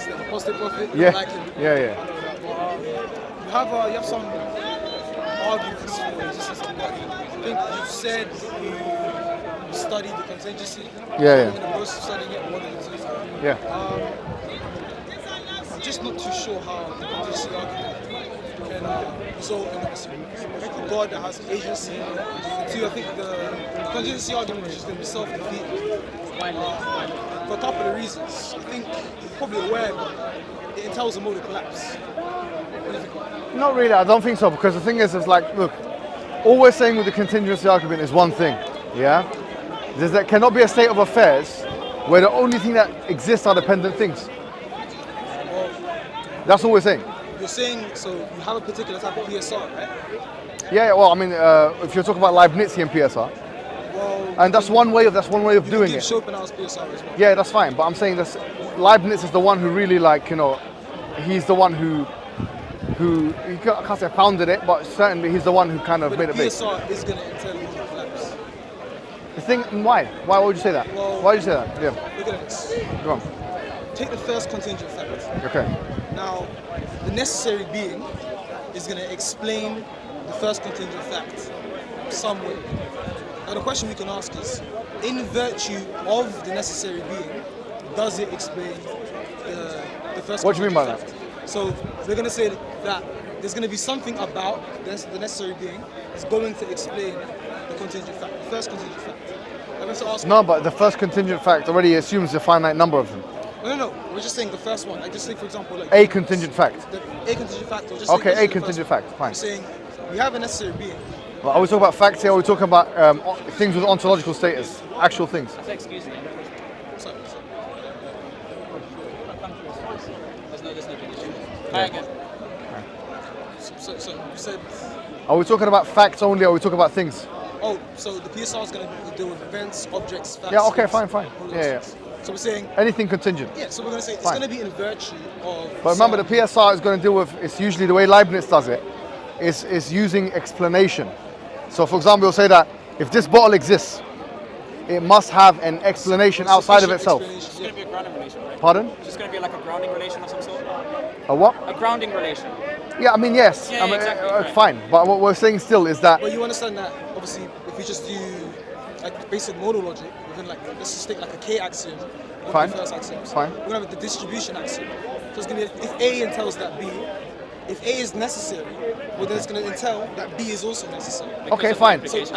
is the apostate prophet. Yeah. Like him. Yeah. I know that. But you have some arguments for existence of God. I think you said you studied the contingency. Yeah. In the process of studying it, one of the two. Yeah. I'm just not too sure how the contingency argument can result in a God that has agency. And two, I think the contingency argument is just going to be self-defeating. For a couple of reasons. I think you're probably aware, but it entails a modal collapse. What do you think about that? Not really, I don't think so, because the thing is like, look, all we're saying with the contingency argument is one thing, yeah? There cannot be a state of affairs where the only thing that exists are dependent things. Well, that's all we're saying. You're saying, so you have a particular type of PSR, right? Yeah, well, I mean, if you're talking about Leibnizian PSR, Well, and that's one way of doing it. Schopenhauer's PSR as well. Yeah, that's fine, but I'm saying that Leibniz is the one who really, like, you know, he's the one who I can't say founded it, but certainly he's the one who kind of made it big. PSR is going to entail a collapse. The thing, why? Why would you say that? Well, why would you say that? Yeah. Look at this. Go on. Take the first contingent fact. Okay. Now, the necessary being is going to explain the first contingent fact some way. Now, the question we can ask is, in virtue of the necessary being, does it explain the first What do you mean by fact? So we're going to say that there's going to be something about the necessary being that's going to explain the contingent fact, the first contingent fact. I'm going to ask. No, but the first contingent fact already assumes a finite number of them. No. We're just saying the first one. I just say, for example, like A contingent fact. A contingent fact. Or just Okay, a contingent fact. Fine. I'm saying we have a necessary being. Well, are we talking about facts here, or are we talking about things with ontological status, actual things? Excuse me. Sorry. There's no condition. Hi again. So you said. Are we talking about facts only, or are we talking about things? Oh, so the PSR is going to deal with events, objects, facts. Yeah, okay, things, fine. all those Yeah. things. So we're saying. Anything contingent. Yeah, so we're going to say it's Fine. going to be in virtue of. But remember, the PSR is going to deal with, it's usually the way Leibniz does it, is using explanation. So for example, you'll say that if this bottle exists, it must have an explanation outside of itself. It's going to be a grounding relation, right? Pardon? It's just going to be like a grounding relation of some sort? A what? A grounding relation. Yeah, I mean, yes. Yeah, I mean, exactly, right. Fine. But what we're saying still is that... Well, you understand that, obviously, if we just do like basic modal logic, within like, let's just take like a K axiom, one Fine. of the first axioms. Fine. We're going to have the distribution axiom. So it's going to be, if A entails that B, if A is necessary, well, then it's going to entail that B is also necessary. Okay, fine. So, so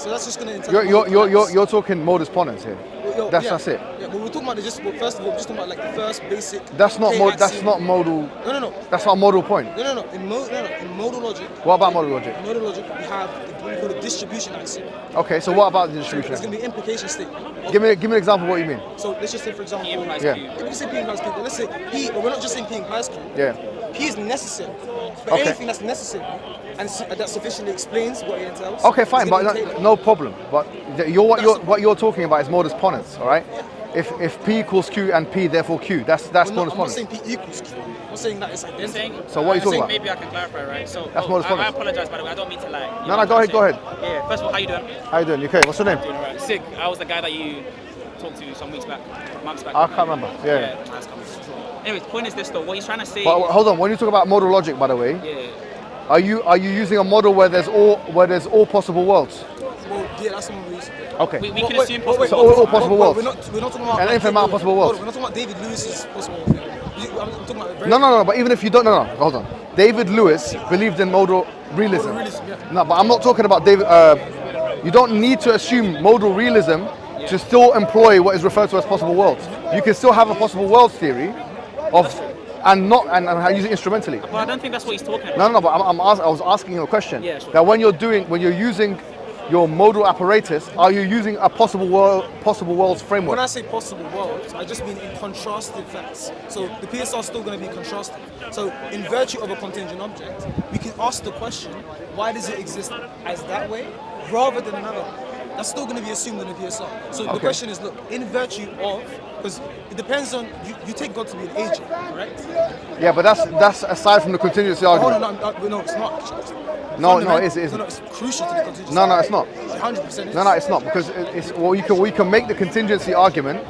that's just going to entail. You're talking modus ponens here. That's it. Yeah, but we're talking about first of all, we're just talking about like the first basic. That's not K that's axiom. not modal. No. That's not a modal point. No. In modal logic. What about modal logic? In modal logic, we have what we call the distribution axiom. Okay, so what about the distribution? It's going to be implication statement. Give me an example of what you mean. So let's just say, for example, P implies Yeah. Q. if we say P implies Q, but let's say P, but we're not just saying P implies Q. Yeah. P is necessary. But Okay. anything that's necessary and that sufficiently explains what it entails. Okay, fine, is but gonna entail it. no problem. But what you're talking about is modus ponens, all right? If P equals Q and P therefore Q, that's I'm modus not ponens. saying P equals Q. I'm not saying that it's identical. Saying, So what are you talking about? Maybe I can clarify, right? So, That's modus ponens. I apologize, by the way. I don't mean to lie. No, go ahead. Yeah. First of all, how you doing? How you doing? You okay? What's your name? Doing alright. Sig. I was the guy that you talked to some months back. I can't remember. Yeah. Nice comment. Anyway, the point is this though. What he's trying to say. But hold on. When you talk about modal logic, by the way, Yeah. are you using a model where there's all possible worlds? Well, yeah, that's one reason. Okay. We can assume possible So all worlds. possible We're worlds. not talking about An infinite amount of possible worlds. We're not talking about David Lewis's possible thing. I'm talking about very No. But even if you don't, no. Hold on. David Lewis believed in modal realism. Modal realism, yeah. No, but I'm not talking about David. You don't need to assume modal realism to still employ what is referred to as possible worlds. You can still have a possible worlds theory and use it instrumentally. But I don't think that's what he's talking about. No. But I was asking you a question. Yeah, sure. That when you're using your modal apparatus, are you using a possible worlds framework? When I say possible worlds, I just mean in contrasted facts. So the PSR is still going to be contrasted. So in virtue of a contingent object, we can ask the question, why does it exist as that way rather than another way? That's still going to be assumed in the PSR. So the question is, look, in virtue of, because it depends on, you take God to be an agent, correct? Yeah, but that's aside from the contingency argument. No, it's not. No, it isn't. No, it's crucial to the contingency. No, it's not. 100% is. No, it's not, because we can make the contingency argument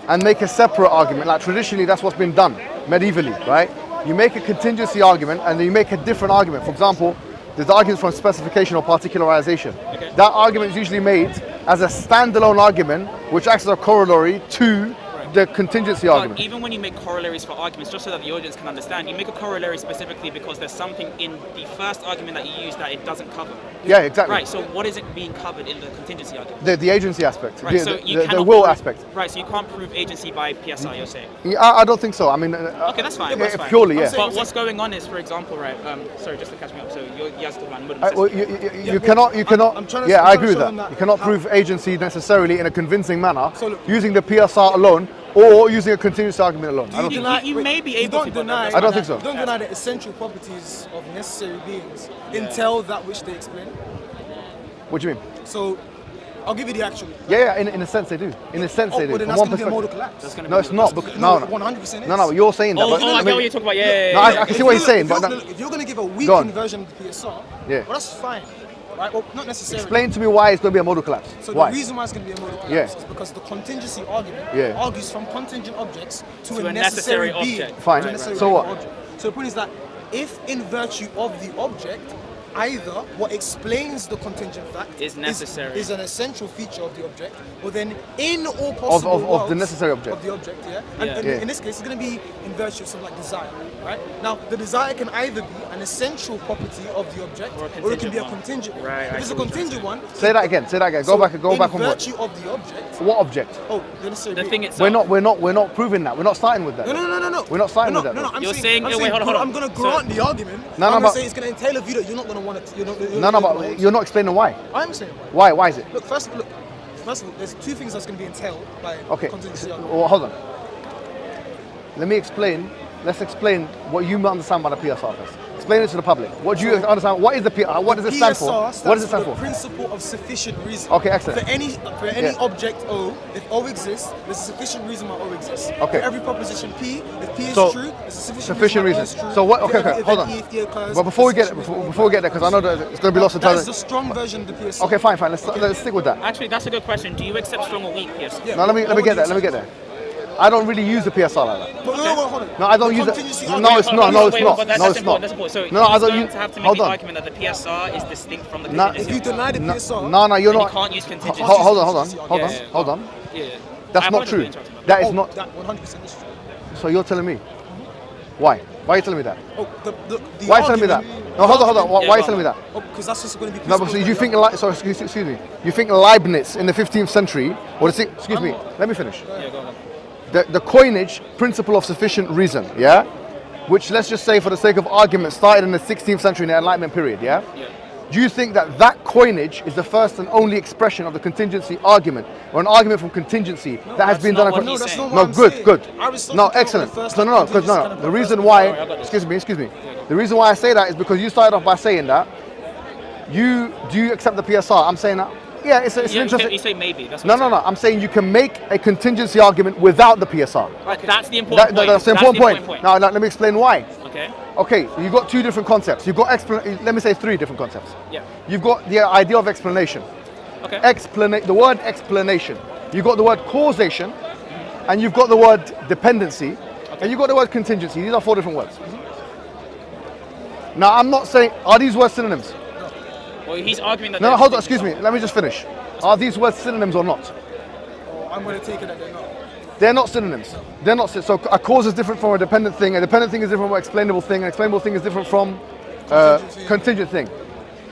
and make a separate argument. Like traditionally, that's what's been done medievally, right? You make a contingency argument and then you make a different argument. For example, there's the arguments from specification or particularization. Okay. That argument is usually made as a standalone argument, which acts as a corollary to the contingency argument. But even when you make corollaries for arguments, just so that the audience can understand, you make a corollary specifically because there's something in the first argument that you use that it doesn't cover. Yeah, exactly. Right, so what is it being covered in the contingency argument? The agency aspect, Right, so you the cannot will prove- aspect. Right, so you can't prove agency by PSR, you're saying? Yeah, I don't think so. I mean, Okay, that's fine. That's fine. purely, yeah. But what's going on is, for example, right? Sorry, just to catch me up. So you're Yazid Allah. Well, you cannot. I'm trying to- Yeah, I'm I trying to agree with show that. them that You cannot how- prove agency necessarily in a convincing manner So look- using the PSR alone or using a continuous argument alone. I don't you- think. you may be you able don't to, but deny. that's I don't think so. You don't deny the essential properties of necessary beings until that which they explain. What do you mean? So, I'll give you the actual. Yeah, in a sense they do. In a sense they do. Well, then From that's one going to be a modal perspective. collapse. No, it's not. No, no. 100% is. No, you're saying that. Oh, but I get what you're talking about. Yeah. No, I can see what he's saying, but If you're going to give a Go on. weakened version of the PSR, Yeah. well, that's fine. Right? Well, not necessarily. explain to me why it's going to be a modal collapse. So Why? the reason why it's going to be a modal collapse Yeah. is because the contingency argument Yeah. argues from contingent objects to a necessary being. object. Fine. To a necessary So what? object. So the point is that if in virtue of the object, either what explains the contingent fact Is necessary. is an essential feature of the object, or then in all possible of the worlds necessary object. of the object, yeah. And, Yeah. and Yeah. in this case, it's going to be in virtue of something like desire, right? Now, the desire can either be an essential property of the object, Or a or it can be a contingent contingent one. one. Right, I If it's see a what you're contingent one, Say that again. Go so back on board. in virtue of the object. What object? Oh, the necessary The being. thing itself. We're not proving that. We're not starting with that. No. We're not starting with that. No, though. I'm You're saying, saying- I'm wait, saying, hold on. I'm going to So- grant the argument. No, I'm but- going to say it's going to entail a view that you're not going to want to. No, but you're not explaining why. I'm saying why. Why is it? Look, first of all, there's two things that's going to be entailed by Okay. contingency argument. Well, hold on. Let me explain. Let's explain what you understand by the PSR first. Explain it to the public. What do you understand? What is the PSR? What does it stand for? PSR What does it stands stand for? for? The principle of sufficient reason. Okay, excellent. For any Yeah. object O, if O exists, there's a sufficient reason why O exists. Okay. For every proposition P, if P is So, true, there's a sufficient sufficient reason. reason. Why O is So true. what? For Okay, every okay. Hold on. event E occurs, But before we there's get a sufficient before we get there, because I know that it's going to be lost in That time. is the strong version of the PSR. Okay, fine. Let's stick with that. Actually, that's a good question. Do you accept strong or weak PSR? Yeah, Now let me what get would there. you I don't really use the PSR like that. But no, hold on. No, I don't The use it. contingency No, argument- it's not. No, it's not. But that's No, it's important. not. That's important. So No, I he's don't going use. to have to make Hold the on. argument that the PSR is distinct from the No, contingency. If you deny the PSR, No, you're then not. you can't use contingency. Hold on. Yeah, yeah. Hold on. Yeah. That's I not apologize for true. interrupting, but- That is not. That 100% is true. So you're telling me? Why? Why are you telling me that? Oh, the Why are you telling me that? argument- No, hold on. Why Yeah, are you go telling me on. that? Oh, because that's just going to be. No, but so you think, sorry, excuse me. You think Leibniz in the 15th century, or excuse me, let me finish. Yeah, go on. The coinage principle of sufficient reason, yeah? Which, let's just say for the sake of argument, started in the 16th century in the Enlightenment period, yeah? Yeah. Do you think that that coinage is the first and only expression of the contingency argument, or an argument from contingency that has been not done? what across- he's that's saying. not No, what I'm good, saying. good. Aristotle No, came up with excellent. the first No, because contingency kind of the reason first. why, I got this. excuse me. The reason why I say that is because you started off by saying that do you accept the PSR? I'm saying that. Yeah, it's an Yeah, interesting. you say maybe. That's No, what no, no. I'm saying you can make a contingency argument without the PSR. Right, that's the important point. That's the important point. Now, let me explain why. Okay. Okay, you've got two different concepts. You've got let me say three different concepts. Yeah. You've got the idea of explanation. Okay. The word explanation. You've got the word causation, and you've got the word dependency, and you've got the word contingency. These are four different words. Now, I'm not saying, are these words synonyms? Well, he's arguing that. No, they're hold on, distinct. excuse me. Let me just finish. Are these words synonyms or not? Oh, I'm going to take it that they're not. They're not synonyms. They're not. So a cause is different from a dependent thing. A dependent thing is different from an explainable thing. An explainable thing is different from contingent thing.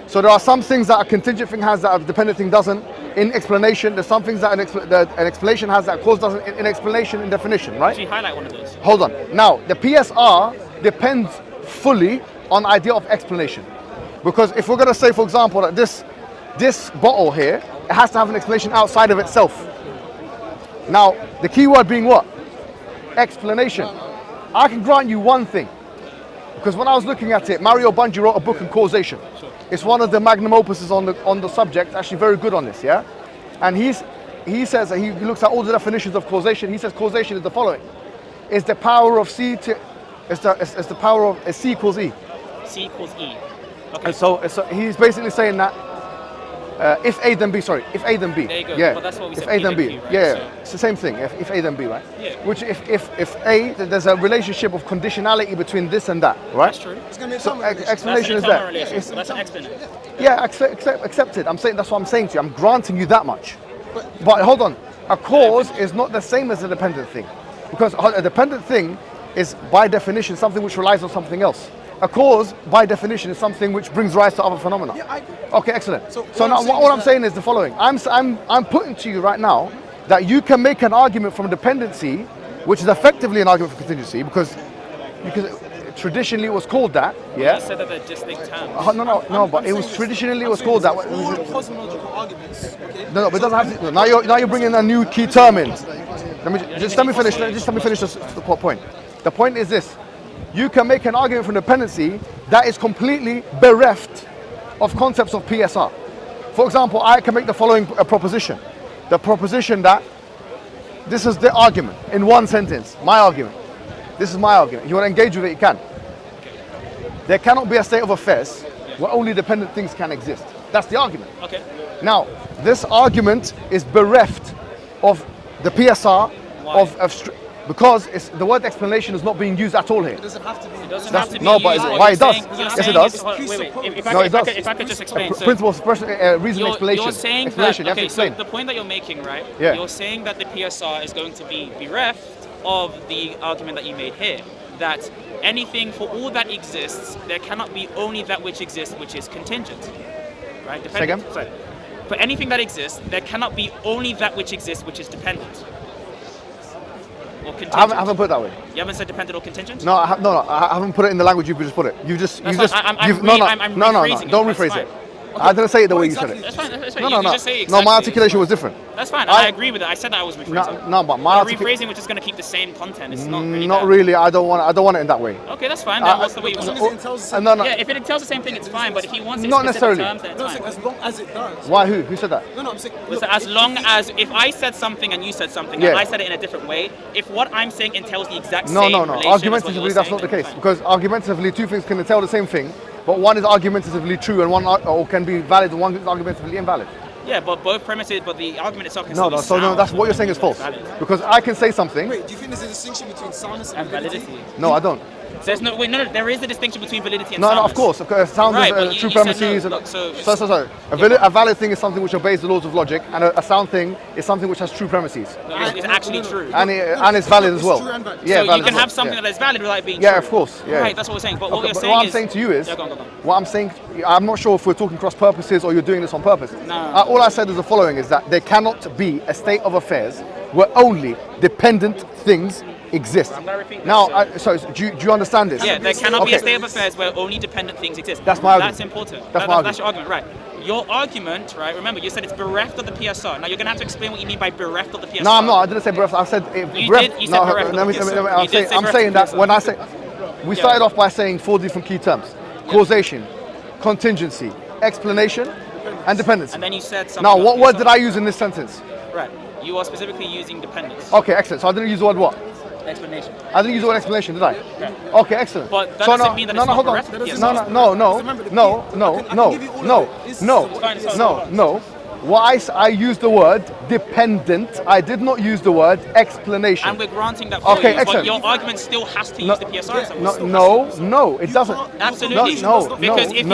So there are some things that a contingent thing has that a dependent thing doesn't. In explanation, there's some things that an explanation has that a cause doesn't. In explanation, in definition, right? Actually, highlight one of those. Hold on. Now, the PSR depends fully on the idea of explanation. Because if we're going to say, for example, that this bottle here, it has to have an explanation outside of itself. Now, the key word being what? Explanation. I can grant you one thing. Because when I was looking at it, Mario Bungi wrote a book on causation. It's one of the magnum opuses on the subject, actually very good on this, yeah? And he says that he looks at all the definitions of causation. He says causation is the following. It's the power of C to, it's the power of C equals E. C equals E. Okay. And so he's basically saying that if A then B, sorry, if A then B. There you go. Yeah. But that's what we if said A then B. PWP, right? Yeah, So- it's the same thing. If A then B, right? Yeah. Which if A, there's a relationship of conditionality between this and that, right? That's true. It's going to be a So common relation. explanation is That's an there. relation. It's- So that's an explanation. Yeah, accept it. I'm saying that's what I'm saying to you. I'm granting you that much. But hold on, a cause is not the same as a dependent thing, because a dependent thing is by definition something which relies on something else. A cause, by definition, is something which brings rise to other phenomena. Yeah, I agree. Okay, excellent. So So what now I'm saying what is I'm that- saying is the following. I'm putting to you right now that you can make an argument from dependency, which is effectively an argument for contingency, because traditionally it was called that. You Yeah. said that they're distinct terms. No, but it was traditionally it was called that. All cosmological arguments, okay? No, but it doesn't have to. Now you're bringing a new key term in. Let me finish. Let me finish this point. The point is this: you can make an argument for dependency that is completely bereft of concepts of PSR. For example, I can make the following proposition: the proposition that this is the argument in one sentence. My argument. This is my argument. If you want to engage with it, you can. There cannot be a state of affairs where only dependent things can exist. That's the argument. Okay. Now, this argument is bereft of the PSR Why? because the word explanation is not being used at all here. It doesn't have to be. It doesn't That's- have to be no, but used. why What it you're does. saying- you're Yes, it saying does. is- wait. If No, it does. I could just explain. So Principles, reason, you're explanation. saying explanation. that, You have okay, to so explain. the point that you're making, right? Yeah. You're saying that the PSR is going to be bereft of the argument that you made here, that anything, for all that exists, there cannot be only that which exists, which is contingent. Right? Say again? Sorry. For anything that exists, there cannot be only that which exists, which is dependent. Or contingent. I haven't put it that way. You haven't said dependent or contingent? No, I haven't put it in the language you've just put it. That's fine. I'm rephrasing it. Don't That's rephrase fine. it. I didn't say it the way you said exactly. it. That's fine. That's fine. No, You no, no. just say No, exactly. my articulation was different. That's fine. I agree with it. I said that I was rephrasing. No, but my But articulation. rephrasing, which is going to keep the same content. It's not really. Not bad. really. I don't want it in that way. Okay, that's fine. Then what's the way you As long want as it? it tells us No, no. Yeah, if it tells the same thing, it's fine. But if he wants it in Not specific necessarily. terms, then it's No, fine. as long as it does. Why? Who said that? No, I'm saying. So as long as if I said something and you said something Yeah. and I said it in a different way, if what I'm saying entails the exact No, same no. relation as what you're Argumentatively, that's saying, not the then case. fine. Because argumentatively, two things can tell the same thing, but one is argumentatively true and one or can be valid and one is argumentatively invalid. Yeah, but both premises, but the argument itself can No, still no. be So no, sound that's what you're saying is false. valid. Because I can say something. Wait, do you think there's a distinction between soundness and And validity? validity. No, I don't. There's no wait, no. There is a distinction between validity and No, soundness. of course. Sound Right, is but you true said no. premises. Look, so- Sorry. A valid thing is something which obeys the laws of logic, and a sound thing is something which has true premises, No, it's actually true. and it's valid as well. It's true and valid. Yeah, So valid you can as have well. something Yeah. that is valid without it being Yeah, true. of course. Yeah. Right, that's what we're saying. But what Okay, we're but saying what I'm is, saying to you is, Yeah, go on. what I'm saying, I'm not sure if we're talking cross purposes or you're doing this on purpose. No. All I said is the following: is that there cannot be a state of affairs where only dependent things exist. I'm gonna repeat this, Now, so- do you understand this? Yeah, there cannot be a Okay. state of affairs where only dependent things exist. That's my argument. That's important. That's my That's your argument, right? Your argument, right? Remember, you said it's bereft of the PSR. Now you're gonna have to explain what you mean by bereft of the PSR. No, I'm not. I didn't say bereft. I said You bereft. did- you said no, bereft of let me- the let me- PSR. I'm You did saying, say I'm bereft saying of the that PSR. when I say, we started off by saying 4 different key terms: causation, contingency, explanation, and dependency. And then you said something. Now, about what word PSR. did I use in this sentence? Right. You are specifically using dependence. Okay, excellent. So I didn't use the word what? Explanation. I didn't use the word explanation, did I? Yeah. Okay, excellent. But that so doesn't mean that it's not hold on. bereft of the PSR. No. What I used the word dependent. I did not use the word explanation. And we're granting that for Okay, you, excellent. but your argument still has to use the PSR in some way. No, it doesn't. Absolutely. No, Because if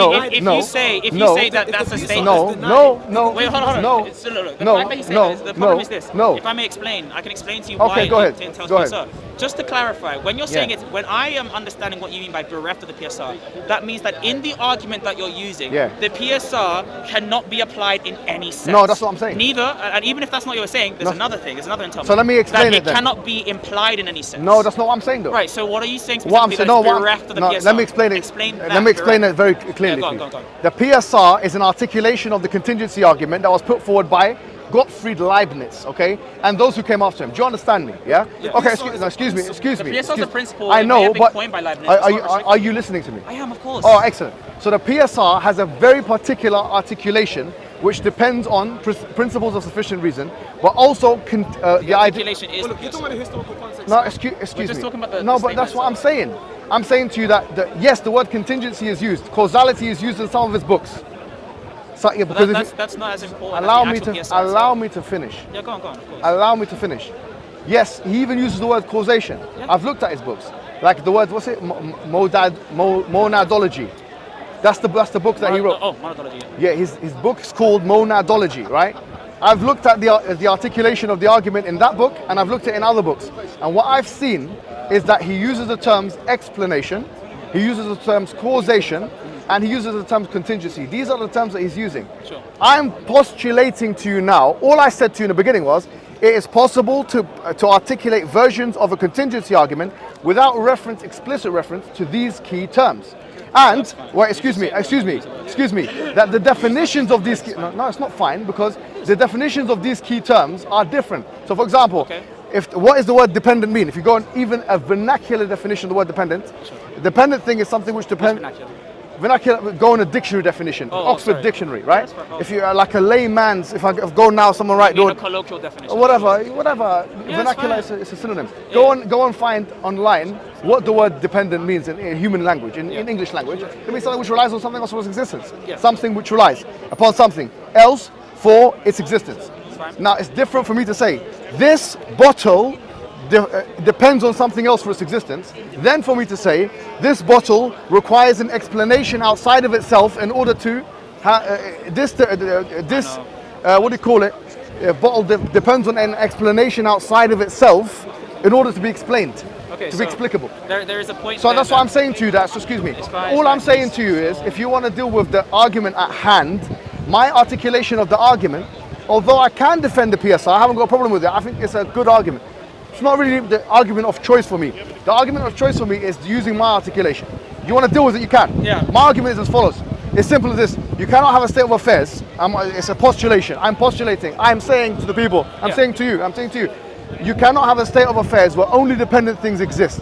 you say that that's a statement. No. Wait, hold on. No. It's, look, the No, fact that you say no, that, the problem no, is this. no. If I may explain, I can explain to you Okay, why go ahead. it entails Go ahead. PSR. Just to clarify, when you're saying Yeah. it, when I am understanding what you mean by bereft of the PSR, that means that in the argument that you're using, Yeah. the PSR cannot be applied in any sense. No, that's what I'm saying. Neither, and even if that's not what you're saying, there's No. another thing, there's another interpretation. So let me explain that it then. cannot be implied in any sense. No, that's not what I'm saying though. Right, so what are you saying What I'm specifically saying, that no, is what I'm- bereft of the no, PSR? let me explain it. Explain that Let me explain bereft. it very clearly. Yeah, to you. go on. The PSR is an articulation of the contingency argument that was put forward by Gottfried Leibniz, okay, and those who came after him. Do you understand me? Yeah. Okay. Excuse me. The PSR is a principle. I It may know, have been but coined by Leibniz. are It's not you restricted. listening to me? I am, of course. Oh, excellent. So the PSR has a very particular articulation which depends on principles of sufficient reason, but also the idea. Articulation is the Look, you're talking PSR. about the historical context. No, excuse just me. talking about the no, but that's statement what I'm saying. I'm saying to you that yes, the word contingency is used. Causality is used in some of his books. So, yeah, because if that's not as important. allow as the me actual to PSR allow itself. me to finish. Yeah, go on, of course. Allow me to finish. Yes, he even uses the word causation. Yeah. I've looked at his books. Like the word, what's it? Monadology. That's the book that he wrote. Oh, monadology. Yeah. Yeah, his book is called Monadology, right? I've looked at the articulation of the argument in that book, and I've looked at it in other books. And what I've seen is that he uses the terms explanation, he uses the terms causation, and he uses the terms contingency. These are the terms that he's using. Sure. I'm postulating to you now, all I said to you in the beginning was, it is possible to articulate versions of a contingency argument without explicit reference to these key terms. And, well, excuse me, that the definitions of these no, it's not fine, because the definitions of these key terms are different. So for example, Okay. What does the word dependent mean? If you go on even a vernacular definition of the word dependent, dependent thing is something which depends. Vernacular, go on a dictionary definition, Oxford sorry. Dictionary, right? That's fine. If you're like a layman's, if I go now, someone write In a colloquial definition. or whatever, Yeah, vernacular it's is a synonym. Yeah. Go and find online what the word dependent means in human language, in English language. It means something which relies on something else for its existence. Yeah. Something which relies upon something else for its existence. fine. Now it's different for me to say this bottle depends on something else for its existence, then for me to say this bottle requires an explanation outside of itself in order to what do you call it? A bottle depends on an explanation outside of itself in order to be explained, to be explicable. There is a point. So that's what I'm saying to you. Excuse me. All I'm saying to you is, if you want to deal with the argument at hand, my articulation of the argument, although I can defend the PSR, I haven't got a problem with it. I think it's a good argument. It's not really the argument of choice for me. The argument of choice for me is using my articulation. You want to deal with it, you can. Yeah. My argument is as follows. It's simple as this. You cannot have a state of affairs. It's a postulation. I'm postulating. I'm saying to the people. I'm saying to you. You cannot have a state of affairs where only dependent things exist.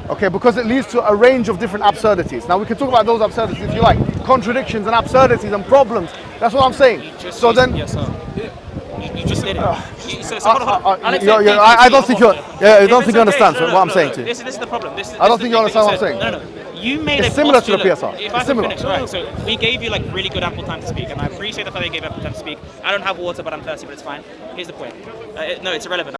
Okay, because it leads to a range of different absurdities. Now we can talk about those absurdities if you like. Contradictions and absurdities and problems. That's what I'm saying. So then. Yes, sir. You just did it. I don't think you understand what I'm saying to you. This is the problem. I don't think you understand what I'm saying. No. You made It's a similar to the postulate. PSR. If I It's can similar. finish, right? So we gave you like really good ample time to speak, and I appreciate the fact that you gave ample time to speak. I don't have water, but I'm thirsty, but it's fine. Here's the point. No, it's irrelevant.